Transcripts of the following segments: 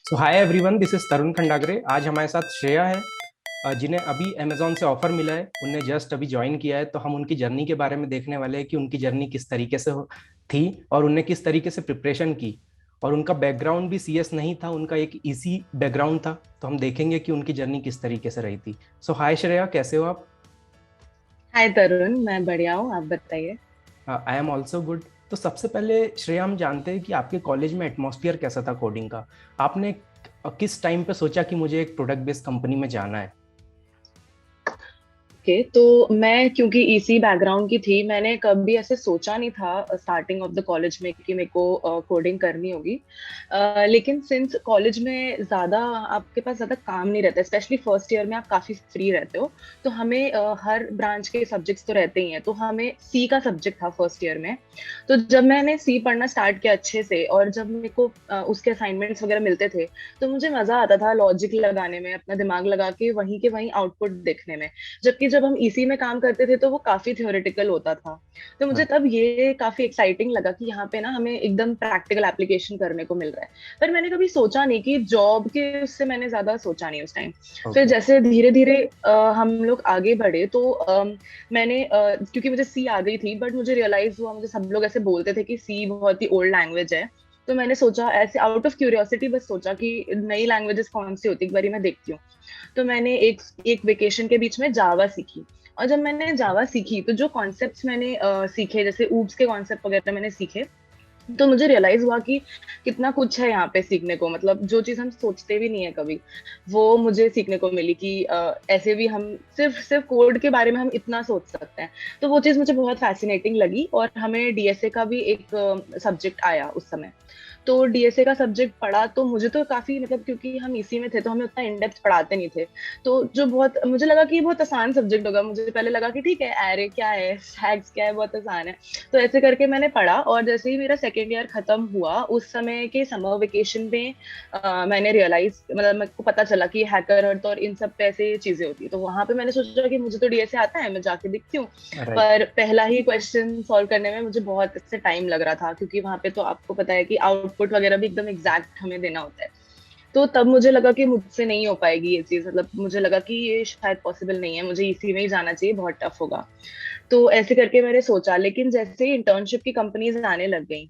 So hi everyone, this is Tarun Khandagare. आज हमारे साथ श्रेया है, जिन्हें अभी अमेजोन से ऑफर मिला है। उनने जस्ट अभी ज्वाइन किया है, तो हम उनकी जर्नी के बारे में देखने वाले हैं कि उनकी जर्नी किस तरीके से थी और उनने किस तरीके से प्रिपरेशन की। और उनका बैकग्राउंड भी सीएस नहीं था, उनका एक इसी बैकग्राउंड था। तो हम देखेंगे कि उनकी जर्नी किस तरीके से रही थी। सो हाय श्रेया, कैसे हो आप? हाय तरुण, मैं बढ़िया हूँ। आप बताइए। I am also good. तो सबसे पहले श्रेया, हम जानते हैं कि आपके कॉलेज में एटमॉस्फेयर कैसा था कोडिंग का। आपने किस टाइम पे सोचा कि मुझे एक प्रोडक्ट बेस्ड कंपनी में जाना है? ओके, तो मैं क्योंकि इसी बैकग्राउंड की थी, मैंने कभी ऐसे सोचा नहीं था स्टार्टिंग ऑफ द कॉलेज में कि मेरे को कोडिंग करनी होगी। लेकिन सिंस कॉलेज में ज़्यादा आपके पास ज़्यादा काम नहीं रहता, स्पेशली फर्स्ट ईयर में आप काफ़ी फ्री रहते हो। तो हमें हर ब्रांच के सब्जेक्ट्स तो रहते ही हैं, तो हमें सी का सब्जेक्ट था फर्स्ट ईयर में। तो जब मैंने सी पढ़ना स्टार्ट किया अच्छे से, और जब मेरे को उसके असाइनमेंट्स वगैरह मिलते थे, तो मुझे मज़ा आता था लॉजिक लगाने में, अपना दिमाग लगा के वहीं के वहीं आउटपुट देखने में। जबकि जब हम इसी में काम करते थे तो वो काफी थ्योरेटिकल होता था। तो मुझे हाँ। तब ये काफी एक्साइटिंग लगा कि यहाँ पे ना हमें एकदम प्रैक्टिकल एप्लीकेशन करने को मिल रहा है। पर मैंने कभी सोचा नहीं कि जॉब के उससे, मैंने ज्यादा सोचा नहीं उस टाइम। फिर ओके। जैसे धीरे धीरे हम लोग आगे बढ़े, तो मैंने क्योंकि मुझे सी आ गई थी, बट मुझे रियलाइज हुआ, मुझे सब लोग ऐसे बोलते थे कि सी बहुत ही ओल्ड लैंग्वेज है। तो मैंने सोचा ऐसे आउट ऑफ क्यूरियोसिटी, बस सोचा कि नई लैंग्वेजेस कौन सी होती है, एक बारी मैं देखती हूँ। तो मैंने एक एक वेकेशन के बीच में जावा सीखी। और जब मैंने जावा सीखी, तो जो कॉन्सेप्ट्स मैंने सीखे, जैसे ऊप्स के कॉन्सेप्ट वगैरह मैंने सीखे, तो मुझे रियलाइज हुआ कि कितना कुछ है यहाँ पे सीखने को। मतलब जो चीज हम सोचते भी नहीं है कभी, वो मुझे सीखने को मिली कि ऐसे भी हम सिर्फ सिर्फ कोड के बारे में हम इतना सोच सकते हैं। तो वो चीज मुझे बहुत फैसिनेटिंग लगी, और हमें डीएसए का भी एक सब्जेक्ट आया उस समय। तो डीएसए का सब्जेक्ट पढ़ा तो मुझे तो काफी, मतलब क्योंकि हम इसी में थे तो हमें उतना इन डेप्थ पढ़ाते नहीं थे। तो जो बहुत मुझे लगा कि ये बहुत आसान सब्जेक्ट होगा। मुझे पहले लगा कि ठीक है, एरे क्या है, स्टैक्स क्या है, बहुत आसान है। तो ऐसे करके मैंने पढ़ा, और जैसे ही मेरा सेकेंड ईयर खत्म हुआ, उस समय के समर वेकेशन में मैंने रियलाइज, मतलब मेरे को पता चला कि हैकर अर्थ और इन सब पे ऐसे चीजें होती है। तो वहां पे मैंने सोचा कि मुझे तो डीएसए आता है, मैं जाके देखती हूँ। राइट। पर पहला ही क्वेश्चन सॉल्व करने में मुझे बहुत से टाइम लग रहा था, क्योंकि वहां पे तो आपको पता है कि आउटपुट वगैरह भी एकदम एग्जैक्ट हमें देना होता है। तो तब मुझे लगा कि मुझसे नहीं हो पाएगी ये चीज, मतलब मुझे लगा कि ये शायद पॉसिबल नहीं है, मुझे इसी में ही जाना चाहिए, बहुत टफ होगा। तो ऐसे करके मैंने सोचा, लेकिन जैसे ही इंटर्नशिप की कंपनीज आने लग गई,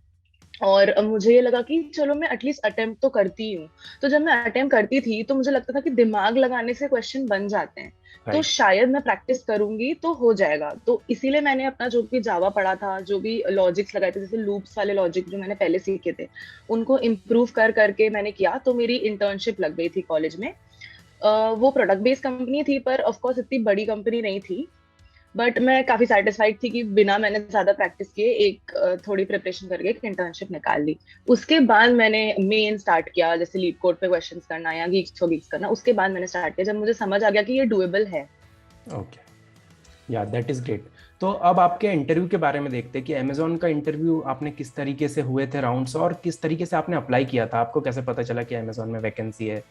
और मुझे ये लगा कि चलो मैं एटलीस्ट अटेम्प्ट तो करती हूँ। तो जब मैं अटेम्प्ट करती थी, तो मुझे लगता था कि दिमाग लगाने से क्वेश्चन बन जाते हैं, तो राइट। शायद मैं प्रैक्टिस करूंगी तो हो जाएगा। तो इसीलिए मैंने अपना जो भी जावा पढ़ा था, जो भी लॉजिक्स लगाए थे, जैसे लूप्स वाले लॉजिक जो मैंने पहले सीखे थे, उनको इम्प्रूव कर करके मैंने किया। तो मेरी इंटर्नशिप लग गई थी कॉलेज में। वो प्रोडक्ट बेस्ड कंपनी थी, पर ऑफ कोर्स इतनी बड़ी कंपनी नहीं थी। बट मैं काफी सेटिस्फाइड थी कि बिना मैंने ज्यादा प्रैक्टिस किए, एक थोड़ी प्रिपरेशन करके एक इंटर्नशिप निकाल ली। उसके बाद मैंने मेन स्टार्ट किया, जैसे लीड कोड पे क्वेश्चंस करना या गीक्स फॉर गीक्स करना। उसके बाद मैंने स्टार्ट किया जब मुझे समझ आ गया कि ये डुएबल है। ओके। या दैट इज ग्रेट। तो अब आपके इंटरव्यू के बारे में देखते हैं कि अमेजोन का इंटरव्यू आपने किस तरीके से हुए थे राउंड्स, और किस तरीके से आपने अप्लाई किया था। आपको कैसे पता चला कि अमेजोन में वैकेंसी है?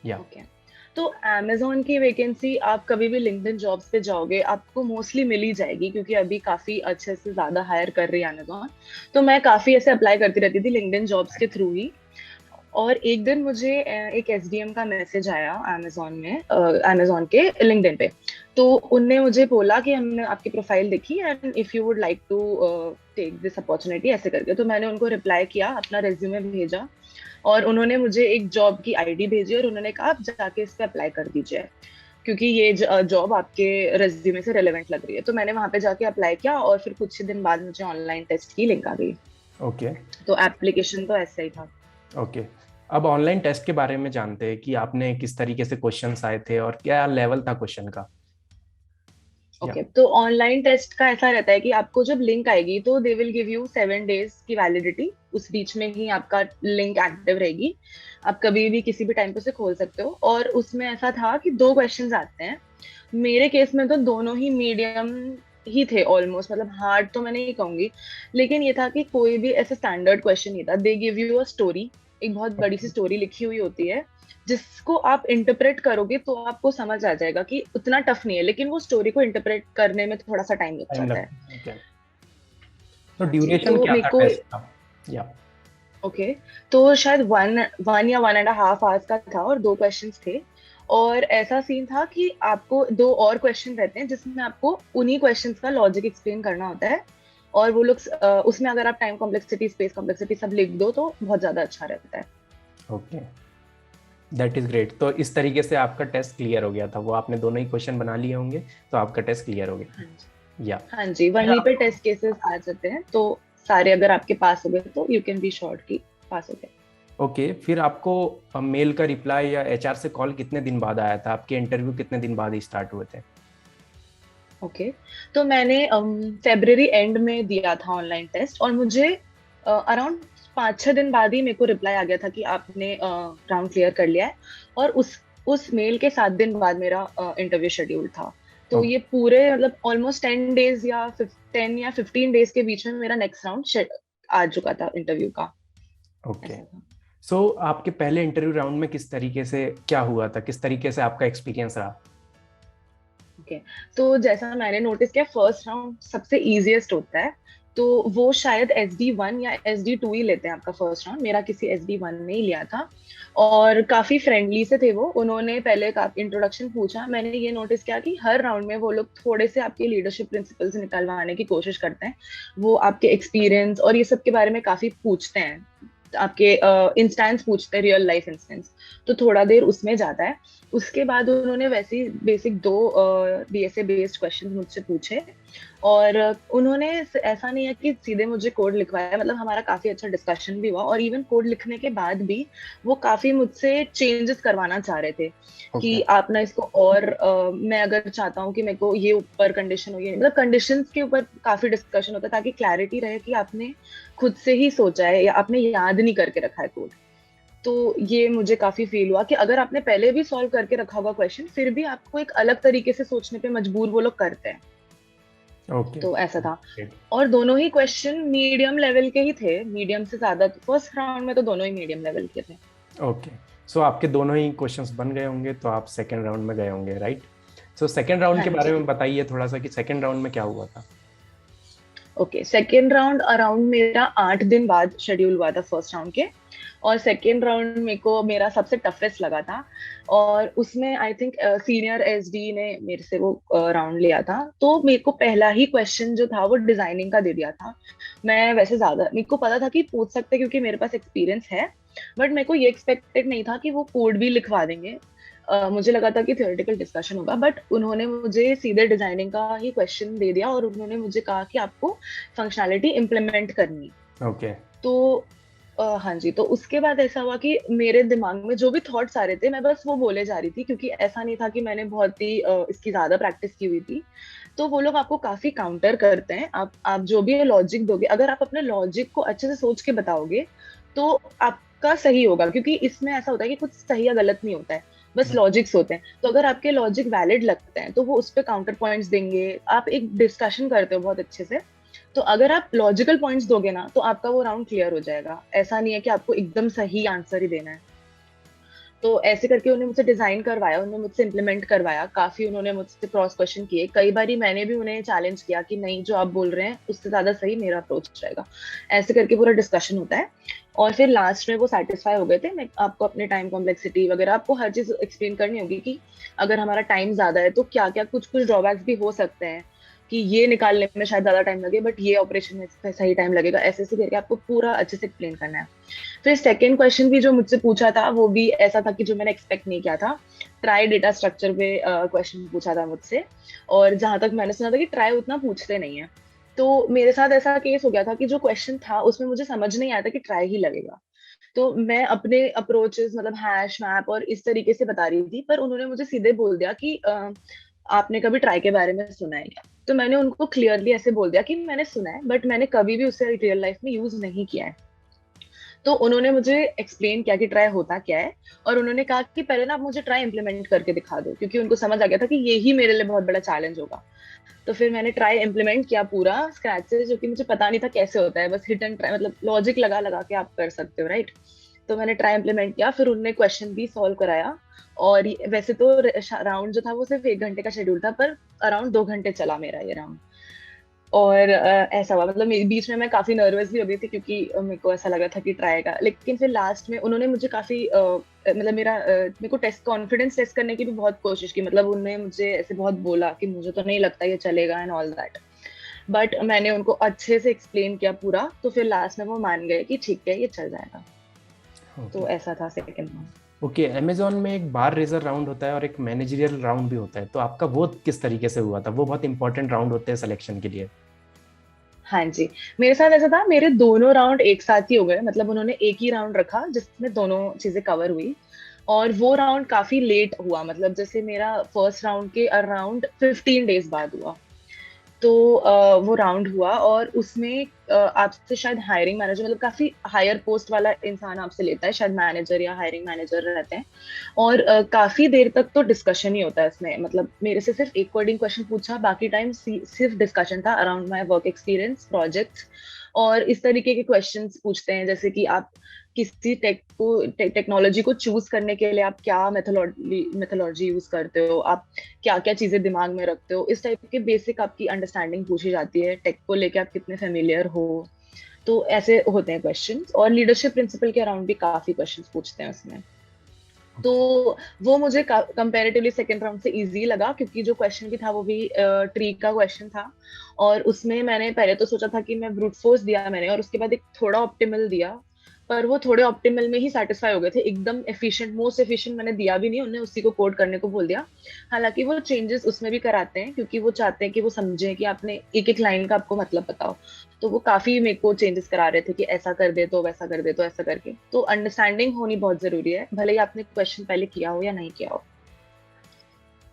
या ओके, तो amazon की वैकेंसी आप कभी भी लिंक्डइन जॉब्स पे जाओगे, आपको मोस्टली मिल ही जाएगी, क्योंकि अभी काफी अच्छे से ज्यादा हायर कर रही है amazon। तो मैं काफी ऐसे अप्लाई करती रहती थी लिंक्डइन जॉब्स के थ्रू ही। और एक दिन मुझे एक एसडीएम का मैसेज आया अमेजोन में, अमेजोन के लिंक्डइन पे। तो उनने मुझे बोला कि हमने आपकी प्रोफाइल देखी, and if you would like to take this opportunity, ऐसे करके। तो मैंने उनको रिप्लाई किया, अपना रेज्यूमे भेजा, और उन्होंने मुझे एक जॉब की आईडी भेजी, और उन्होंने कहा आप जाके इस पे अप्लाई कर दीजिए, क्योंकि ये जॉब आपके रेज्यूमे से रेलेवेंट लग रही है। तो मैंने वहां पे जाके अप्लाई किया, और फिर कुछ ही दिन बाद मुझे ऑनलाइन टेस्ट की लिंक आ गई। ओके। तो एप्लीकेशन तो ऐसा ही था। ओके। अब ऑनलाइन टेस्ट के बारे में जानते हैं कि आपने किस तरीके से क्वेश्चंस आए थे और क्या लेवल था क्वेश्चन का। या। ओके, तो ऑनलाइन टेस्ट का ऐसा रहता है कि आपको जब लिंक आएगी, तो they will give you 7 days की वैलिडिटी। उस बीच में ही आपका लिंक एक्टिव रहेगी, आप कभी भी किसी भी टाइम पे उसे खोल सकते हो। और उसमें ऐसा था कि दो क्वेश्चंस आते हैं। मेरे केस में तो दोनों ही मीडियम ही थे ऑलमोस्ट, मतलब हार्ड तो मैं नहीं कहूंगी। लेकिन ये था कि कोई भी ऐसे स्टैंडर्ड क्वेश्चन नहीं था। They give you a story, एक बहुत बड़ी सी स्टोरी लिखी हुई होती है, जिसको आप इंटरप्रेट करोगे तो आपको समझ आ जाएगा कि उतना टफ नहीं है। लेकिन वो स्टोरी को इंटरप्रेट करने में थोड़ा सा टाइम लग टाइम जाता है। लगता है। ओके। तो हाँ जी, ड्यूरेशन तो क्या मेरे था को टेस्ट का? या। ओके, तो शायद वन वन या 1.5 आवर्स का था और 2 क्वेश्चंस थे। और ऐसा सीन था कि आपको 2 और क्वेश्चन रहते हैं जिसमें आपको उन्हीं क्वेश्चंस का लॉजिक एक्सप्लेन करना होता है। और वो लोग उसमें अगर आप टाइम कॉम्प्लेक्सिटी, स्पेस कॉम्प्लेक्सिटी सब लिख दो तो बहुत ज्यादा अच्छा रहता है। Okay, that is great. तो इस तरीके से आपका टेस्ट क्लियर हो गया था, वो आपने दोनों ही क्वेश्चन बना लिए होंगे, तो आपका टेस्ट क्लियर हो हाँ गया। जी। या हाँ जी, फिर वहीं पे आप टेस्ट केसेस आ जाते हैं, तो सारे अगर आपके पास हो गए तो यू कैन बी श्योर कि पास हो गए। ओके, फिर आपको मेल का रिप्लाई या एचआर से कॉल कितने दिन बाद आया था? आपके इंटरव्यू कितने दिन बाद ही स्टार्ट हुए थे? ओके, तो मैंने फेब्रवरी एंड में दिया था ऑनलाइन टेस्ट, और मुझे अराउंड 5-6 दिन बाद ही मेरे को रिप्लाई आ गया था कि आपने राउंड क्लियर कर लिया है। और उस मेल के 7 दिन बाद मेरा इंटरव्यू शेड्यूल था। तो ओके। ये पूरे मतलब ऑलमोस्ट 10 डेज या 10 या 15 डेज के बीच में मेरा नेक्स्ट राउंड आ चुका था इंटरव्यू का। ओके, ऐसा था। सो आपके पहले इंटरव्यू राउंड में किस तरीके से क्या हुआ था, किस तरीके से आपका एक्सपीरियंस रहा? ओके, तो जैसा मैंने नोटिस किया, फर्स्ट राउंड सबसे इजीएस्ट होता है। तो वो शायद SD1 या SD2 ही लेते हैं आपका फर्स्ट राउंड। मेरा किसी SD1 ने ही लिया था। और काफी फ्रेंडली से थे वो। उन्होंने पहले इंट्रोडक्शन पूछा। मैंने ये नोटिस किया कि हर राउंड में वो लोग थोड़े से आपके लीडरशिप प्रिंसिपल्स निकलवाने की कोशिश करते हैं। वो आपके एक्सपीरियंस और ये सब के बारे में काफी पूछते हैं। आपके इंस्टेंस पूछते हैं, रियल लाइफ इंस्टेंस। तो थोड़ा देर उसमें जाता है। उसके बाद उन्होंने वैसे ही बेसिक 2 DSA बेस्ड क्वेश्चन मुझसे पूछे। और उन्होंने ऐसा नहीं है कि सीधे मुझे कोड लिखवाया, मतलब हमारा काफी अच्छा डिस्कशन भी हुआ। और इवन कोड लिखने के बाद भी वो काफी मुझसे चेंजेस करवाना चाह रहे थे ओके। कि आप ना इसको और मैं अगर चाहता हूँ कि मेरे को ये ऊपर कंडीशन हो, ये मतलब कंडीशंस के ऊपर काफी डिस्कशन होता है ताकि क्लैरिटी रहे कि आपने खुद से ही सोचा है या आपने याद नहीं करके रखा है कोड। तो ये मुझे काफी फील हुआ कि अगर आपने पहले भी सॉल्व करके रखा होगा क्वेश्चन, फिर भी आपको एक अलग तरीके से सोचने पे मजबूर वो लोग करते हैं। ओके। तो ऐसा था। ग्रेट। और दोनों ही क्वेश्चन मीडियम लेवल के ही थे, मीडियम से ज्यादा। फर्स्ट राउंड में तो दोनों ही मीडियम लेवल के थे। ओके, सो आपके दोनों ही क्वेश्चंस बन गए होंगे, तो आप सेकेंड राउंड में गए होंगे, राइट? सो सेकेंड राउंड हाँ के बारे जी। में बताइए थोड़ा सा कि सेकेंड राउंड में क्या हुआ था। ओके, सेकेंड राउंड अराउंड मेरा 8 दिन बाद शेड्यूल हुआ था फर्स्ट राउंड के। और सेकेंड राउंड मेरे को मेरा सबसे टफेस्ट लगा था। और उसमें आई थिंक सीनियर SD ने मेरे से वो राउंड लिया था। तो मेरे को पहला ही क्वेश्चन जो था वो डिजाइनिंग का दे दिया था। मैं वैसे ज्यादा मेरे को पता था कि पूछ सकते हैं क्योंकि मेरे पास एक्सपीरियंस है। बट मेरे को ये एक्सपेक्टेड नहीं था कि वो कोड भी लिखवा देंगे। मुझे लगा था कि थियोरेटिकल डिस्कशन होगा, बट उन्होंने मुझे सीधे डिजाइनिंग का ही क्वेश्चन दे दिया और उन्होंने मुझे कहा कि आपको फंक्शनैलिटी इम्प्लीमेंट करनी है। ओके। तो हाँ जी, तो उसके बाद ऐसा हुआ कि मेरे दिमाग में जो भी थॉट्स आ रहे थे मैं बस वो बोले जा रही थी, क्योंकि ऐसा नहीं था कि मैंने बहुत ही इसकी ज्यादा प्रैक्टिस की हुई थी। तो वो लोग आपको काफी काउंटर करते हैं। आप जो भी लॉजिक दोगे, अगर आप अपने लॉजिक को अच्छे से सोच के बताओगे तो आपका सही होगा, क्योंकि इसमें ऐसा होता है कि कुछ सही या गलत नहीं होता है, बस लॉजिक्स होते हैं। तो अगर आपके लॉजिक वैलिड लगते हैं तो वो उस पर काउंटर पॉइंट्स देंगे। आप एक डिस्कशन करते हो बहुत अच्छे से। तो अगर आप लॉजिकल पॉइंट्स दोगे ना तो आपका वो राउंड क्लियर हो जाएगा। ऐसा नहीं है कि आपको एकदम सही आंसर ही देना है। तो ऐसे करके उन्हें मुझसे डिजाइन करवाया, उन्होंने मुझसे इम्प्लीमेंट करवाया। काफी उन्होंने मुझसे क्रॉस क्वेश्चन किए। कई बार मैंने भी उन्हें चैलेंज किया कि नहीं, जो आप बोल रहे हैं उससे ज्यादा सही मेरा अप्रोच रहेगा। ऐसे करके पूरा डिस्कशन होता है। और फिर लास्ट में वो सेटिस्फाई हो गए थे। मैं आपको अपने टाइम कॉम्प्लेक्सिटी वगैरह आपको हर चीज एक्सप्लेन करनी होगी कि अगर हमारा टाइम ज्यादा है तो क्या क्या कुछ कुछ ड्रॉबैक्स भी हो सकते हैं, कि ये निकालने में शायद ज्यादा टाइम लगे बट ये ऑपरेशन में सही टाइम लगेगा। ऐसे ऐसे करके आपको पूरा अच्छे से एक्सप्लेन करना है। फिर सेकेंड क्वेश्चन भी जो मुझसे पूछा था वो भी ऐसा था कि जो मैंने एक्सपेक्ट नहीं किया था। ट्राई डेटा स्ट्रक्चर पे क्वेश्चन पूछा था मुझसे। और जहां तक मैंने सुना था कि ट्राई उतना पूछते नहीं है। तो मेरे साथ ऐसा केस हो गया था कि जो क्वेश्चन था उसमें मुझे समझ नहीं आया था कि ट्राई ही लगेगा। तो मैं अपने अप्रोचेस मतलब हैश मैप और इस तरीके से बता रही थी, पर उन्होंने मुझे सीधे बोल दिया कि आपने कभी ट्राई के बारे में सुना है क्या? तो मैंने उनको क्लियरली ऐसे बोल दिया कि मैंने सुना है बट मैंने कभी भी उसे रियल लाइफ में यूज नहीं किया है। तो उन्होंने मुझे एक्सप्लेन किया कि ट्राई होता क्या है। और उन्होंने कहा कि पहले ना आप मुझे ट्राई इम्प्लीमेंट करके दिखा दो, क्योंकि उनको समझ आ गया था कि ये ही मेरे लिए बहुत बड़ा चैलेंज होगा। तो फिर मैंने ट्राई इम्प्लीमेंट किया पूरा स्क्रैच से, जो कि मुझे पता नहीं था कैसे होता है। बस हिट एंड ट्राई, मतलब लॉजिक लगा लगा के आप कर सकते हो, राइट? तो मैंने ट्राई इम्प्लीमेंट किया, फिर उनने क्वेश्चन भी सॉल्व कराया। और वैसे तो राउंड जो था वो सिर्फ 1 घंटे का शेड्यूल था, पर अराउंड 2 घंटे चला मेरा ये राउंड। और ऐसा हुआ, मतलब बीच में मैं काफी नर्वस भी हो गई थी, क्योंकि मेरे को ऐसा लगा था कि ट्राई का, लेकिन फिर लास्ट में उन्होंने मुझे काफी मतलब मेरे को टेस्ट कॉन्फिडेंस टेस्ट करने की भी बहुत कोशिश की। मतलब उन्होंने मुझे ऐसे बहुत बोला कि मुझे तो नहीं लगता ये चलेगा एंड ऑल दैट, बट मैंने उनको अच्छे से एक्सप्लेन किया पूरा, तो फिर लास्ट में वो मान गए कि ठीक है ये चल जाएगा। ओके। तो ऐसा था सेकंड राउंड। ओके, अमेजोन में एक बार रेजर राउंड होता है और एक मैनेजरियल राउंड भी होता है, तो आपका वो किस तरीके से हुआ था? वो बहुत इंपॉर्टेंट राउंड होते हैं सिलेक्शन के लिए। हाँ जी, मेरे साथ ऐसा था, मेरे दोनों राउंड एक साथ ही हो गए। मतलब उन्होंने एक ही राउंड रखा जिसमें दोनों चीजें कवर हुई, और वो राउंड काफी लेट हुआ। मतलब जैसे मेरा फर्स्ट राउंड के अराउंड 15 डेज बाद हुआ। तो वो राउंड हुआ, और उसमें आपसे शायद हायरिंग मैनेजर, मतलब काफी हायर पोस्ट वाला इंसान आपसे लेता है, शायद मैनेजर या हायरिंग मैनेजर रहते हैं। और काफी देर तक तो डिस्कशन ही होता है इसमें। मतलब मेरे से सिर्फ एक कोडिंग क्वेश्चन पूछा, बाकी टाइम सिर्फ डिस्कशन था around my work experience, projects. और इस तरीके के क्वेश्चंस पूछते हैं, जैसे कि आप किसी टेक्नोलॉजी को चूज करने के लिए आप क्या मेथोलॉजी यूज करते हो, आप क्या क्या चीजें दिमाग में रखते हो, इस टाइप के बेसिक आपकी अंडरस्टैंडिंग पूछी जाती है। टेक को लेके आप कितने फेमिलियर हो। तो ऐसे होते हैं क्वेश्चंस, और लीडरशिप प्रिंसिपल के अराउंड भी काफी क्वेश्चंस पूछते हैं उसमें। तो ओके। वो मुझे कंपैरेटिवली सेकंड राउंड से इजी लगा, क्योंकि जो क्वेश्चन भी था वो भी ट्री का क्वेश्चन था। और उसमें मैंने पहले तो सोचा था कि मैं ब्रूट फोर्स दिया मैंने, और उसके बाद एक थोड़ा ऑप्टिमल दिया। पर वो थोड़े ऑप्टिमल में ही सेटिस्फाई हो गए थे। एकदम एफिशिएंट, मोस्ट एफिशिएंट मैंने दिया भी नहीं, उन्हें उसी को कोड करने को बोल दिया। हालांकि वो चेंजेस उसमें भी कराते हैं, क्योंकि वो चाहते हैं कि वो समझें कि आपने एक एक लाइन का आपको मतलब बताओ। तो वो काफी मेरे को चेंजेस करा रहे थे कि ऐसा कर दे तो वैसा कर दे तो ऐसा करके। तो अंडरस्टैंडिंग होनी बहुत जरूरी है, भले ही आपने क्वेश्चन पहले किया हो या नहीं किया हो।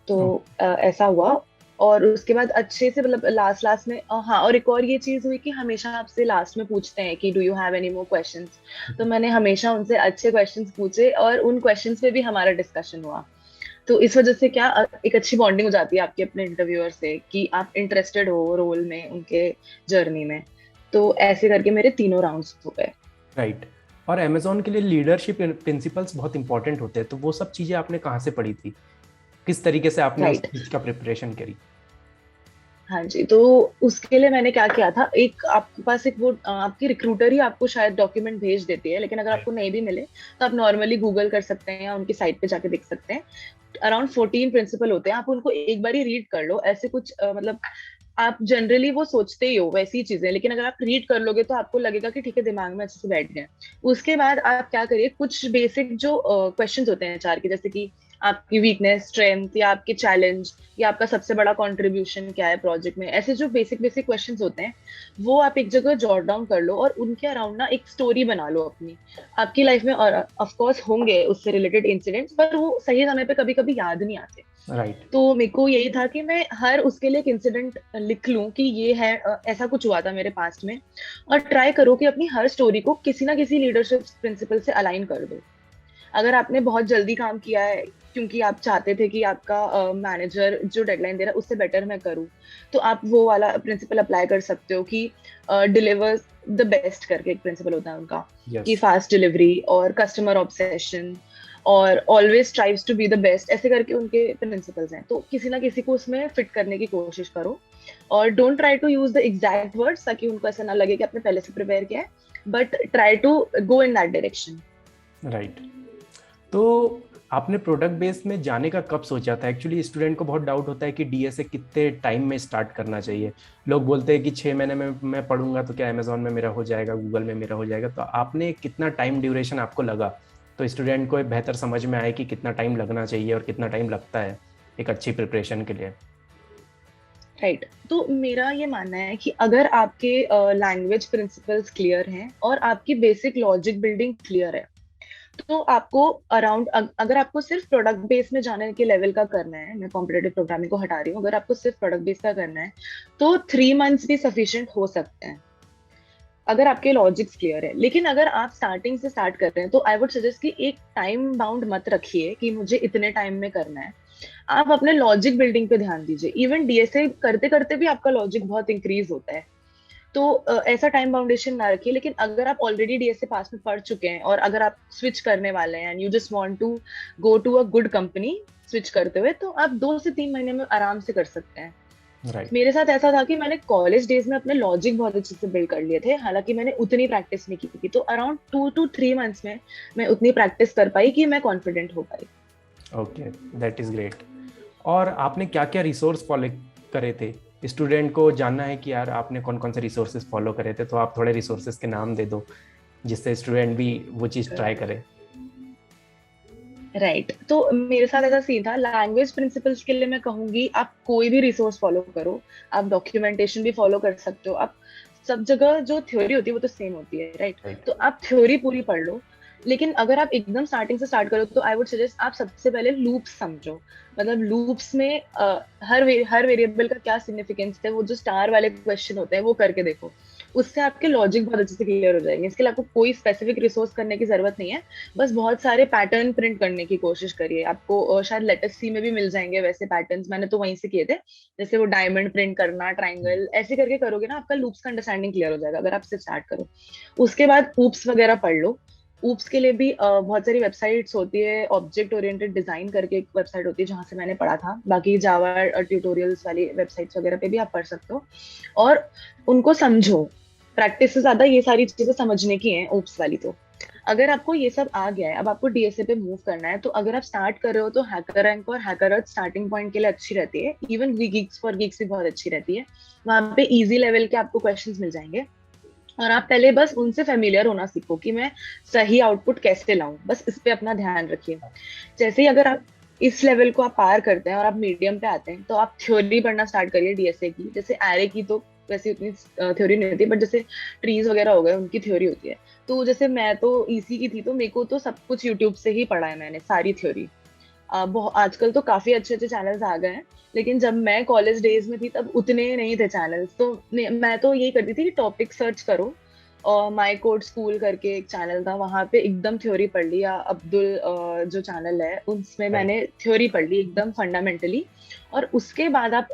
तो ऐसा हुआ। और उसके बाद अच्छे से, मतलब लास्ट लास्ट में हाँ, और एक और ये चीज हुई कि हमेशा आपसे लास्ट में पूछते हैं कि do you have any more questions. तो मैंने हमेशा उनसे अच्छे क्वेश्चंस पूछे, और उन क्वेश्चंस पे भी हमारा डिस्कशन हुआ। तो इस वजह से क्या एक अच्छी बॉन्डिंग हो जाती है आपके अपने इंटरव्यूअर से, कि आप इंटरेस्टेड हो रोल में, उनके जर्नी में। तो ऐसे करके मेरे तीनों राउंड्स हो गए। राइट। और अमेजोन के लिए लीडरशिप प्रिंसिपल्स बहुत इंपॉर्टेंट होते हैं, तो वो सब चीज़ें आपने कहाँ से पढ़ी थी? किस तरीके से आपने उस राइट। चीज़ का प्रिपरेशन करी? हाँ जी, तो उसके लिए मैंने क्या किया था, एक आपके पास एक वो आपकी रिक्रूटर ही आपको शायद डॉक्यूमेंट भेज देती है, लेकिन अगर राइट। आपको नहीं भी मिले तो आप नॉर्मली गूगल कर सकते हैं या उनकी साइट पे जाके देख सकते हैं। अराउंड 14 प्रिंसिपल होते हैं, आप उनको एक बार ही रीड कर लो। ऐसे कुछ मतलब आप जनरली वो सोचते ही हो वैसी चीजें, लेकिन अगर आप रीड कर लोगे तो आपको लगेगा कि ठीक है, दिमाग में अच्छे से बैठ गए। उसके बाद आप क्या करिए, कुछ बेसिक जो क्वेश्चंस होते हैं चार के, जैसे कि आपकी वीकनेस, स्ट्रेंथ, या आपके चैलेंज, या आपका सबसे बड़ा कंट्रीब्यूशन क्या है प्रोजेक्ट में, ऐसे जो बेसिक बेसिक क्वेश्चंस होते हैं, वो आप एक जगह जॉट डाउन कर लो, और उनके अराउंड ना एक स्टोरी बना लो अपनी। आपकी लाइफ में और ऑफ कोर्स होंगे उससे रिलेटेड इंसिडेंट्स, पर वो सही समय पे कभी कभी याद नहीं आते। राइट। तो मेरे को यही था कि मैं हर उसके लिए एक इंसिडेंट लिख लूं कि ये है, ऐसा कुछ हुआ था मेरे पास्ट में। और ट्राई करो कि अपनी हर स्टोरी को किसी ना किसी लीडरशिप प्रिंसिपल से अलाइन कर दो। अगर आपने बहुत जल्दी काम किया है, क्योंकि आप चाहते थे कि आपका मैनेजर जो डेडलाइन दे रहा है उससे बेटर मैं करूं, तो आप वो वाला प्रिंसिपल अप्लाई कर सकते हो कि डिलीवर द बेस्ट करके एक प्रिंसिपल होता है उनका, कि यस। फास्ट डिलीवरी और कस्टमर ऑब्सेशन और always strives to be the best, ऐसे करके उनके प्रिंसिपल्स हैं। तो किसी ना किसी को उसमें फिट करने की कोशिश करो, और don't try to use the exact words, ताकि उनको ऐसा ना लगे कि आपने पहले से प्रिपेयर किया है, but try to go in that direction. Right. तो आपने प्रोडक्ट बेस में जाने का कब सोचा था? एक्चुअली स्टूडेंट को बहुत डाउट होता है कि डीएसए कितने टाइम में स्टार्ट करना चाहिए। लोग बोलते हैं कि 6 महीने में मैं पढ़ूंगा तो क्या अमेजोन में मेरा हो जाएगा, गूगल में मेरा हो जाएगा। तो आपने कितना टाइम ड्यूरेशन आपको लगा, तो स्टूडेंट को बेहतर समझ में आए कि कितना टाइम लगना चाहिए और कितना टाइम लगता है एक अच्छी प्रिपरेशन के लिए? राइट। तो मेरा ये मानना है कि अगर आपके लैंग्वेज प्रिंसिपल्स क्लियर हैं और आपकी बेसिक लॉजिक बिल्डिंग क्लियर है, तो आपको अराउंड, अगर आपको सिर्फ प्रोडक्ट बेस में जाने के लेवल का करना है, मैं कॉम्पिटेटिव प्रोग्रामिंग को हटा रही हूँ, अगर आपको सिर्फ प्रोडक्ट बेस का करना है तो 3 मंथ्स भी सफिशिएंट हो सकते हैं, अगर आपके लॉजिक्स क्लियर है। लेकिन अगर आप स्टार्टिंग से स्टार्ट कर रहे हैं, तो आई वुड सजेस्ट कि एक टाइम बाउंड मत रखिए कि मुझे इतने टाइम में करना है। आप अपने लॉजिक बिल्डिंग पे ध्यान दीजिए। इवन डीएसए करते करते भी आपका लॉजिक बहुत इंक्रीज होता है। तो ऐसा टाइम बाउंडेशन ना रखिए। लेकिन अगर आप ऑलरेडी डीएसए पास में पढ़ चुके हैं और अगर आप स्विच करने वाले हैं and you just want to go to a good company switch करते हुए, तो आप 2 से 3 महीने में आराम से कर सकते हैं। राइट। मेरे साथ ऐसा था कि मैंने कॉलेज डेज में अपने लॉजिक बहुत अच्छे से बिल्ड कर लिए थे, हालांकि मैंने उतनी प्रैक्टिस नहीं की थी, तो अराउंड 2 to 3 months में मैं उतनी प्रैक्टिस कर पाई कि मैं कॉन्फिडेंट हो पाई। Okay, that is great. और आपने क्या क्या रिसोर्स फॉलो करे थे? स्टूडेंट को जानना है कि यार आपने कौन कौन से रिसोर्सेज फॉलो करे थे, तो आप थोड़े रिसोर्सेज के नाम दे दो जिससे स्टूडेंट भी वो चीज़ ट्राई करे। राइट तो मेरे साथ ऐसा सीन था, लैंग्वेज प्रिंसिपल्स के लिए मैं कहूंगी आप कोई भी रिसोर्स फॉलो करो। आप डॉक्यूमेंटेशन भी फॉलो कर सकते हो, आप सब जगह जो थ्योरी होती है वो तो सेम होती है, राइट। राइट। तो आप थ्योरी पूरी पढ़ लो, लेकिन अगर आप एकदम स्टार्टिंग से स्टार्ट करो तो आई वुड सजेस्ट आप सबसे पहले लूप्स समझो। मतलब लूप्स में हर वेरिएबल का क्या सिग्निफिकेंस है, वो जो स्टार वाले क्वेश्चन होते हैं वो करके देखो। उससे आपके लॉजिक बहुत अच्छे से क्लियर हो जाएंगे। इसके लिए आपको कोई स्पेसिफिक रिसोर्स करने की जरूरत नहीं है, बस बहुत सारे पैटर्न प्रिंट करने की कोशिश करिए। आपको शायद लेटेस्ट सी में भी मिल जाएंगे वैसे पैटर्न्स, मैंने तो वहीं से किए थे। जैसे वो डायमंड प्रिंट करना, ट्राइंगल, ऐसे करके करोगे ना आपका लूप्स का अंडरस्टैंडिंग क्लियर हो जाएगा अगर आप से स्टार्ट करो। उसके बाद ऊप्स वगैरह पढ़ लो। ऊप्स के लिए भी बहुत सारी वेबसाइट्स होती है, ऑब्जेक्ट ओरिएंटेड डिजाइन करके एक वेबसाइट होती है जहां से मैंने पढ़ा था। बाकी जावा ट्यूटोरियल्स वाली वेबसाइट्स वगैरह पे भी आप पढ़ सकते हो, और उनको समझो। प्रैक्टिस से ज्यादा ये सारी चीजें समझने की हैं ऊप्स वाली। तो अगर आपको ये सब आ गया है, अब आपको डीएसए पे मूव करना है, तो अगर आप स्टार्ट कर रहे हो तो हैकर रैंक और हैकर अर्थ स्टार्टिंग पॉइंट के लिए अच्छी रहती है। इवन गीक्स फॉर गीक्स भी बहुत अच्छी रहती है। वहां पे इजी लेवल के आपको क्वेश्चंस मिल जाएंगे, और आप पहले बस उनसे फेमिलियर होना सीखो कि मैं सही आउटपुट कैसे लाऊं, बस इस पे अपना ध्यान रखिए। जैसे ही अगर आप इस लेवल को आप पार करते हैं और आप मीडियम पे आते हैं, तो आप थ्योरी पढ़ना स्टार्ट करिए डीएसए की। जैसे एरे की तो वैसे उतनी थ्योरी नहीं होती, बट जैसे ट्रीज वगैरह हो गए उनकी थ्योरी होती है। तो जैसे मैं तो ईसी की थी, तो मेरे को तो सब कुछ यूट्यूब से ही पढ़ा है मैंने, सारी थ्योरी। आजकल तो काफी अच्छे अच्छे चैनल्स आ गए हैं, लेकिन जब मैं कॉलेज डेज में थी तब उतने नहीं थे चैनल्स। तो मैं तो यही करती थी कि टॉपिक सर्च करो, और माई कोड स्कूल करके एक चैनल था, वहां पे एकदम थ्योरी पढ़ ली। या अब्दुल जो चैनल है उसमें राइट। मैंने थ्योरी पढ़ ली एकदम फंडामेंटली। और उसके बाद आप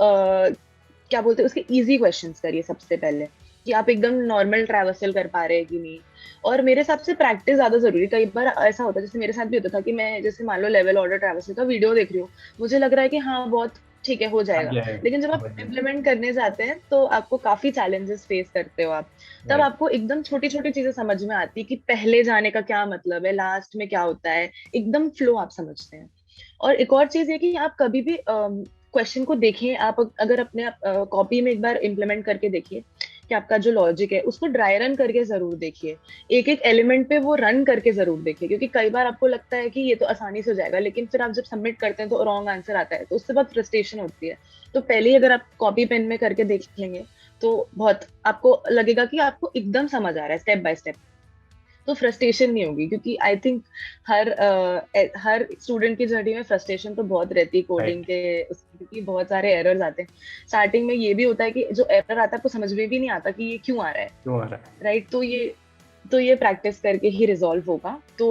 क्या बोलते हैं, उसके इजी क्वेश्चंस करिए सबसे पहले, कि आप एकदम नॉर्मल ट्रैवर्सल कर पा रहे हैं कि नहीं। और मेरे हिसाब से प्रैक्टिस ज्यादा जरूरी है। कई बार ऐसा होता है, जैसे मेरे साथ भी होता था कि मैं जैसे मान लो लेवल ऑर्डर ट्रैवर्सल का वीडियो देख रही हूँ, मुझे लग रहा है कि हाँ बहुत ठीक है, हो आ जाएगा। गया है, लेकिन जब आप समझ गया। इम्प्लीमेंट करने जाते हैं तो आपको काफी चैलेंजेस फेस करते हो आप। तब राइट। आपको एकदम छोटी छोटी चीजें समझ में आती है कि पहले जाने का क्या मतलब है, लास्ट में क्या होता है, एकदम फ्लो आप समझते हैं। और एक और चीज ये कि आप कभी भी क्वेश्चन को देखें, आप अगर अपने कॉपी में एक बार इम्प्लीमेंट करके देखिए कि आपका जो लॉजिक है उसको ड्राई रन करके जरूर देखिए। एक एक एलिमेंट पे वो रन करके जरूर देखिए, क्योंकि कई बार आपको लगता है कि ये तो आसानी से हो जाएगा, लेकिन फिर आप जब सबमिट करते हैं तो रॉन्ग आंसर आता है, तो उससे बहुत फ्रस्ट्रेशन होती है। तो पहले ही अगर आप कॉपी पेन में करके देखेंगे तो बहुत आपको लगेगा कि आपको एकदम समझ आ रहा है स्टेप बाय स्टेप। तो फ्रस्ट्रेशन नहीं होगी, क्योंकि आई थिंक हर स्टूडेंट की जर्नी में फ्रस्ट्रेशन तो बहुत रहती है कोडिंग राइट। के क्योंकि बहुत सारे एरर्स आते हैं। स्टार्टिंग में ये भी होता है कि जो एरर आता है आपको समझ में भी नहीं आता कि ये क्यों आ रहा है, क्यों आ रहा है? राइट। तो ये प्रैक्टिस करके ही रिजॉल्व होगा। तो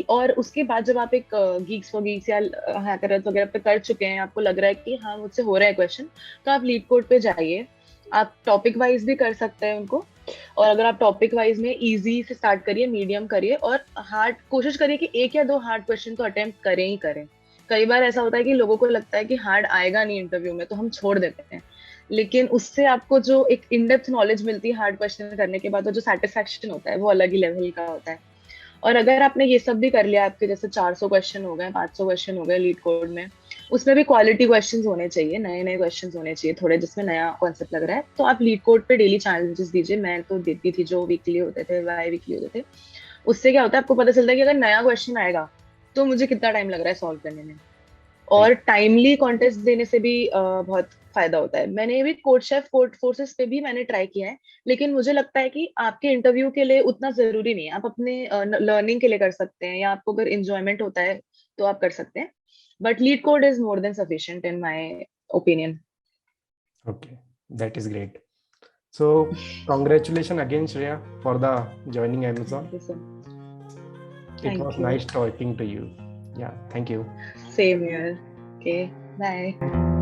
और उसके बाद जब आप एक गीक्स फॉर गीक्स या हैकरथ वगैरह पे कर चुके हैं, आपको लग रहा है कि हाँ मुझसे हो रहा है क्वेश्चन, तो आप लीड कोड पे जाइए। आप टॉपिक वाइज भी कर सकते हैं उनको, और अगर आप टॉपिक वाइज में इजी से स्टार्ट करिए, मीडियम करिए, और हार्ड कोशिश करिए कि एक या दो हार्ड क्वेश्चन तो अटेम्प्ट करें ही करें। कई बार ऐसा होता है कि लोगों को लगता है कि हार्ड आएगा नहीं इंटरव्यू में, तो हम छोड़ देते हैं। लेकिन उससे आपको जो एक इन डेप्थ नॉलेज मिलती है हार्ड क्वेश्चन करने के बाद, और जो सेटिस्फेक्शन होता है वो अलग ही लेवल का होता है। और अगर आपने ये सब भी कर लिया, आपके जैसे 400 क्वेश्चन हो गए, 500 क्वेश्चन हो गए लीड कोड में, उसमें भी क्वालिटी क्वेश्चंस होने चाहिए, नए नए क्वेश्चंस होने चाहिए थोड़े, जिसमें नया कॉन्सेप्ट लग रहा है, तो आप लीड कोड पे डेली चैलेंजेस दीजिए। मैं तो देती थी, जो वीकली होते थे, वाई वीकली होते थे। उससे क्या होता है, आपको पता चलता है कि अगर नया क्वेश्चन आएगा तो मुझे कितना टाइम लग रहा है सॉल्व करने में। राइट। और टाइमली कॉन्टेस्ट देने से भी बहुत फायदा होता है। मैंने भी कोड शेफ कोड फोर्सेस पे भी मैंने ट्राई किया है, लेकिन मुझे लगता है कि आपके इंटरव्यू के लिए उतना जरूरी नहीं है। आप अपने लर्निंग के लिए कर सकते हैं, या आपको अगर इंजॉयमेंट होता है तो आप कर सकते हैं। But leet code is more than sufficient in my opinion. Okay, that is great. So, congratulations again, Shreya, for the joining Amazon. Thank you sir. It was thank you. nice talking to you. Yeah, thank you. Same here. Okay, bye.